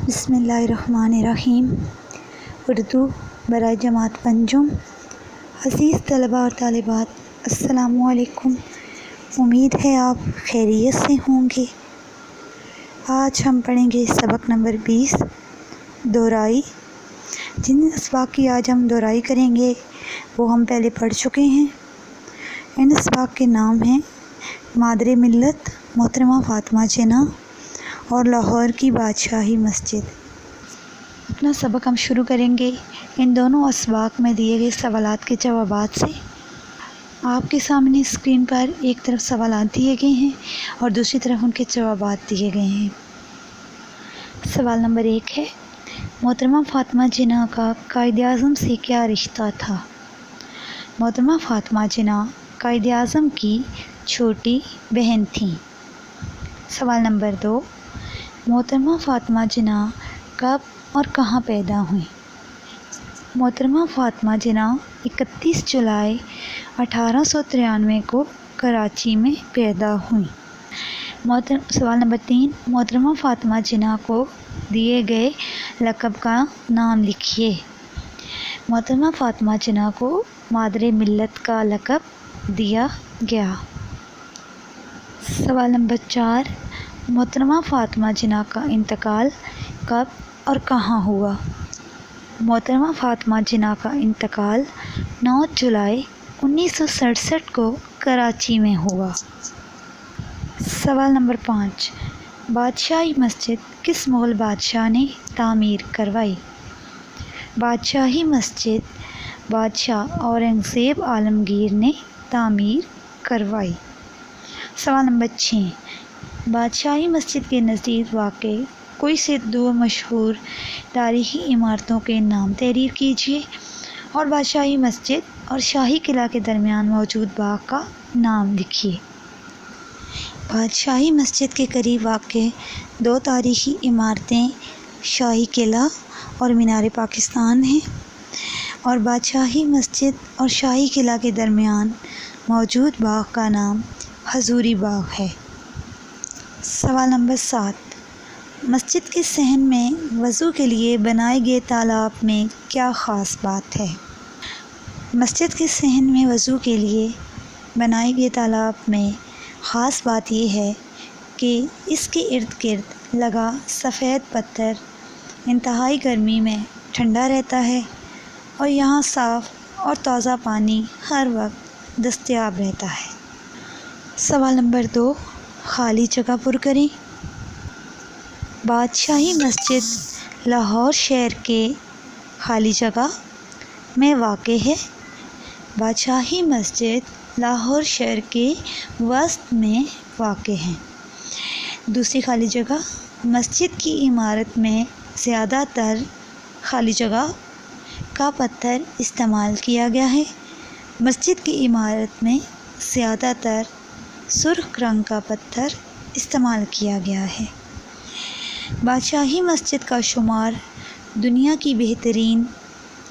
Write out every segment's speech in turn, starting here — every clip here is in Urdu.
بسم اللہ الرحمن الرحیم۔ اردو برائے جماعت پنجم۔ عزیز طلباء اور طالبات، السلام علیکم۔ امید ہے آپ خیریت سے ہوں گے۔ آج ہم پڑھیں گے سبق نمبر 20 دہرائی۔ جن اسباق کی آج ہم دہرائی کریں گے وہ ہم پہلے پڑھ چکے ہیں۔ ان اسباق کے نام ہیں مادر ملت محترمہ فاطمہ جناح اور لاہور کی بادشاہی مسجد۔ اپنا سبق ہم شروع کریں گے ان دونوں اسباق میں دیے گئے سوالات کے جوابات سے۔ آپ کے سامنے اسکرین پر ایک طرف سوالات دیے گئے ہیں اور دوسری طرف ان کے جوابات دیے گئے ہیں۔ سوال نمبر 1 ہے، محترمہ فاطمہ جناح کا قائد اعظم سے کیا رشتہ تھا؟ محترمہ فاطمہ جناح قائد اعظم کی چھوٹی بہن تھیں۔ سوال نمبر 2، محترمہ فاطمہ جناح کب اور کہاں پیدا ہوئیں؟ محترمہ فاطمہ جناح 31 جولائی 1893 کو کراچی میں پیدا ہوئیں۔ سوال نمبر 3، محترمہ فاطمہ جناح کو دیے گئے لقب کا نام لکھیے۔ محترمہ فاطمہ جناح کو مادر ملت کا لقب دیا گیا۔ سوال نمبر 4، محترمہ فاطمہ جناح کا انتقال کب اور کہاں ہوا؟ محترمہ فاطمہ جناح کا انتقال 9 جولائی 1967 کو کراچی میں ہوا۔ سوال نمبر 5، بادشاہی مسجد کس مغل بادشاہ نے تعمیر کروائی؟ بادشاہی مسجد بادشاہ اورنگزیب عالمگیر نے تعمیر کروائی۔ سوال نمبر 6، بادشاہی مسجد کے نزدیک واقع کوئی سے 2 مشہور تاریخی عمارتوں کے نام تحریر کیجیے اور بادشاہی مسجد اور شاہی قلعہ کے درمیان موجود باغ کا نام لکھیے۔ بادشاہی مسجد کے قریب واقع 2 تاریخی عمارتیں شاہی قلعہ اور مینار پاکستان ہیں اور بادشاہی مسجد اور شاہی قلعہ کے درمیان موجود باغ کا نام حضوری باغ ہے۔ سوال نمبر 7، مسجد کے صحن میں وضو کے لیے بنائے گئے تالاب میں کیا خاص بات ہے؟ مسجد کے صحن میں وضو کے لیے بنائے گئے تالاب میں خاص بات یہ ہے کہ اس کے ارد گرد لگا سفید پتھر انتہائی گرمی میں ٹھنڈا رہتا ہے اور یہاں صاف اور تازہ پانی ہر وقت دستیاب رہتا ہے۔ سوال نمبر 2، خالی جگہ پر کریں۔ بادشاہی مسجد لاہور شہر کے خالی جگہ میں واقع ہے۔ بادشاہی مسجد لاہور شہر کے وسط میں واقع ہے۔ دوسری خالی جگہ، مسجد کی عمارت میں زیادہ تر خالی جگہ کا پتھر استعمال کیا گیا ہے۔ مسجد کی عمارت میں زیادہ تر سرخ رنگ کا پتھر استعمال کیا گیا ہے۔ بادشاہی مسجد کا شمار دنیا کی بہترین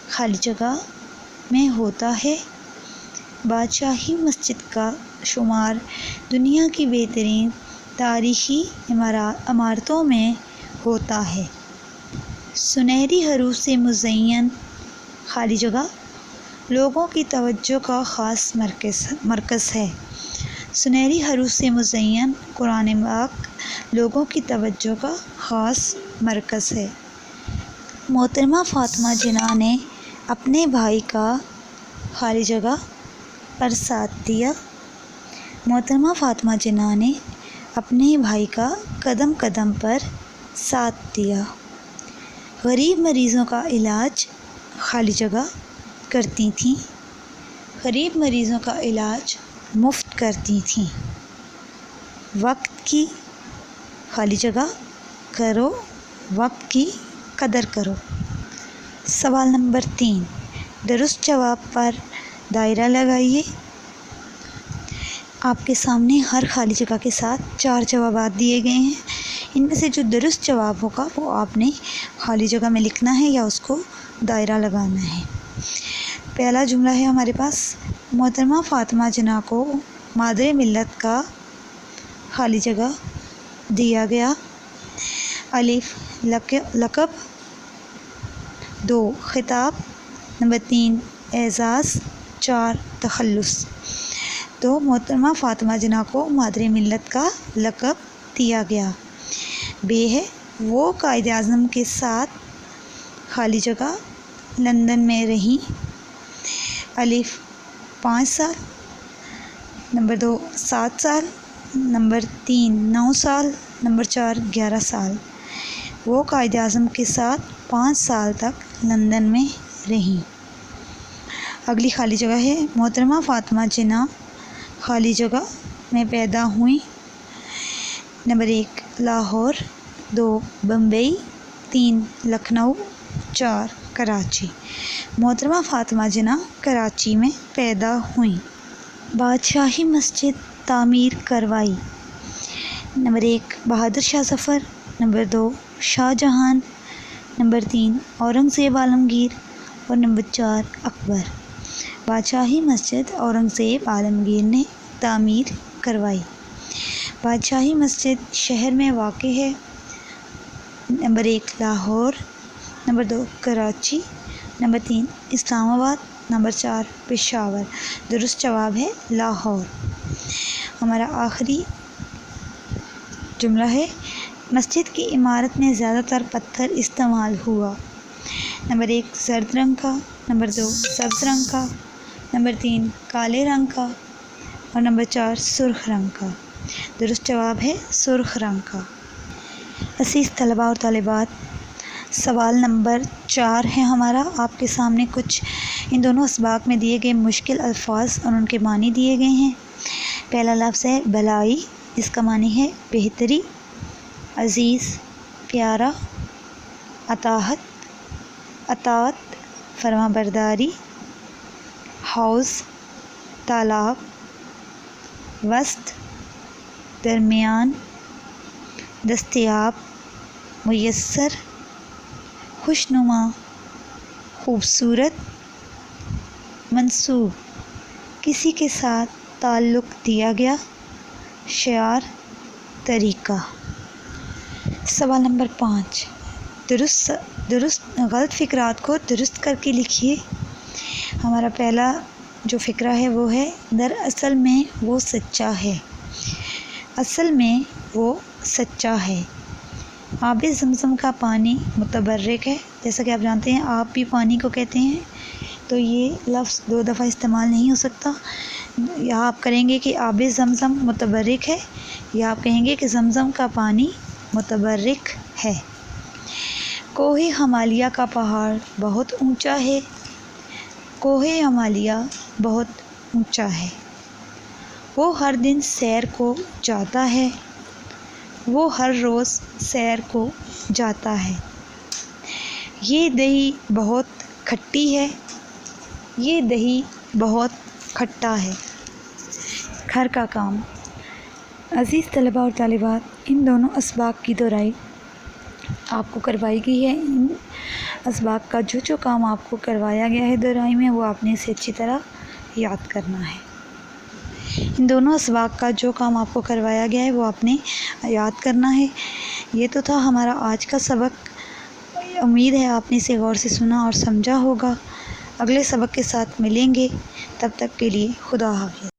خالی جگہ میں ہوتا ہے۔ بادشاہی مسجد کا شمار دنیا کی بہترین تاریخی عمارتوں میں ہوتا ہے۔ سنہری حروف سے مزین خالی جگہ لوگوں کی توجہ کا خاص مرکز ہے۔ سنہری حروف سے مزین قرآن پاک لوگوں کی توجہ کا خاص مرکز ہے۔ محترمہ فاطمہ جناح نے اپنے بھائی کا خالی جگہ پر ساتھ دیا۔ محترمہ فاطمہ جناح نے اپنے بھائی کا قدم قدم پر ساتھ دیا۔ غریب مریضوں کا علاج خالی جگہ کرتی تھیں۔ غریب مریضوں کا علاج مفت کرتی تھیں۔ وقت کی خالی جگہ کرو، وقت کی قدر کرو۔ سوال نمبر 3، درست جواب پر دائرہ لگائیے۔ آپ کے سامنے ہر خالی جگہ کے ساتھ 4 جوابات دیے گئے ہیں۔ ان میں سے جو درست جواب ہوگا وہ آپ نے خالی جگہ میں لکھنا ہے یا اس کو دائرہ لگانا ہے۔ پہلا جملہ ہے ہمارے پاس، محترمہ فاطمہ جناح کو مادر ملت کا خالی جگہ دیا گیا۔ الف لقب، 2 خطاب، نمبر 3 اعزاز، 4 تخلص۔ تو محترمہ فاطمہ جناح کو مادر ملت کا لقب دیا گیا۔ بے ہے وہ قائد اعظم کے ساتھ خالی جگہ لندن میں رہیں۔ الف 5 سال، نمبر 2 7 سال، نمبر 3 9 سال، نمبر 4 11 سال۔ وہ قائد اعظم کے ساتھ 5 سال تک لندن میں رہیں۔ اگلی خالی جگہ ہے محترمہ فاطمہ جناح خالی جگہ میں پیدا ہوئیں۔ نمبر 1 لاہور، 2 بمبئی، 3 لکھنؤ، 4 کراچی۔ محترمہ فاطمہ جناح کراچی میں پیدا ہوئیں۔ بادشاہی مسجد تعمیر کروائی۔ Number 1 Bahadur Shah Zafar, number 2 Shah Jahan, number 3 Aurangzeb عالمگیر اور نمبر 4 اکبر۔ بادشاہی مسجد اورنگزیب عالمگیر نے تعمیر کروائی۔ بادشاہی مسجد شہر میں واقع ہے۔ Number 1 Lahore, number 2 Karachi, number 3 اسلام آباد، نمبر 4 پشاور۔ درست جواب ہے لاہور۔ ہمارا آخری جملہ ہے مسجد کی عمارت میں زیادہ تر پتھر استعمال ہوا۔ نمبر 1 زرد رنگ کا، نمبر 2 سبز رنگ کا، نمبر 3 کالے رنگ کا اور نمبر 4 سرخ رنگ کا۔ درست جواب ہے سرخ رنگ کا۔ عزیز طلباء اور طالبات، سوال نمبر 4 ہے ہمارا آپ کے سامنے۔ کچھ ان دونوں اسباق میں دیے گئے مشکل الفاظ اور ان کے معنی دیے گئے ہیں۔ پہلا لفظ ہے بھلائی، اس کا معنی ہے بہتری، عزیز، پیارا، اطاعت، فرما برداری، حوض، تالاب، وسط، درمیان، دستیاب، میسر، خوشنما، خوبصورت، منسوب، کسی کے ساتھ تعلق دیا گیا، شعار، طریقہ۔ سوال نمبر 5 غلط فقرات کو درست کر کے لکھیے۔ ہمارا پہلا جو فقرہ ہے وہ ہے دراصل میں وہ سچا ہے۔ اصل میں وہ سچا ہے۔ آب زمزم کا پانی متبرک ہے۔ جیسا کہ آپ جانتے ہیں آپ بھی پانی کو کہتے ہیں، تو یہ لفظ 2 دفعہ استعمال نہیں ہو سکتا۔ یا آپ کریں گے کہ آب زمزم متبرک ہے، یا آپ کہیں گے کہ زمزم کا پانی متبرک ہے۔ کوہ ہمالیہ کا پہاڑ بہت اونچا ہے۔ کوہ ہمالیہ بہت اونچا ہے۔ وہ ہر دن سیر کو جاتا ہے۔ وہ ہر روز سیر کو جاتا ہے۔ یہ دہی بہت کھٹی ہے۔ یہ دہی بہت کھٹا ہے۔ گھر کا کام۔ عزیز طلباء اور طالبات، ان دونوں اسباق کی دہرائی آپ کو کروائی گئی ہے۔ ان اسباق کا جو کام آپ کو کروایا گیا ہے دہرائی میں، وہ آپ نے اسے اچھی طرح یاد کرنا ہے۔ ان دونوں اسباق کا جو کام آپ کو کروایا گیا ہے وہ آپ نے یاد کرنا ہے۔ یہ تو تھا ہمارا آج کا سبق۔ امید ہے آپ نے اسے غور سے سنا اور سمجھا ہوگا۔ اگلے سبق کے ساتھ ملیں گے، تب تک کے لیے خدا حافظ۔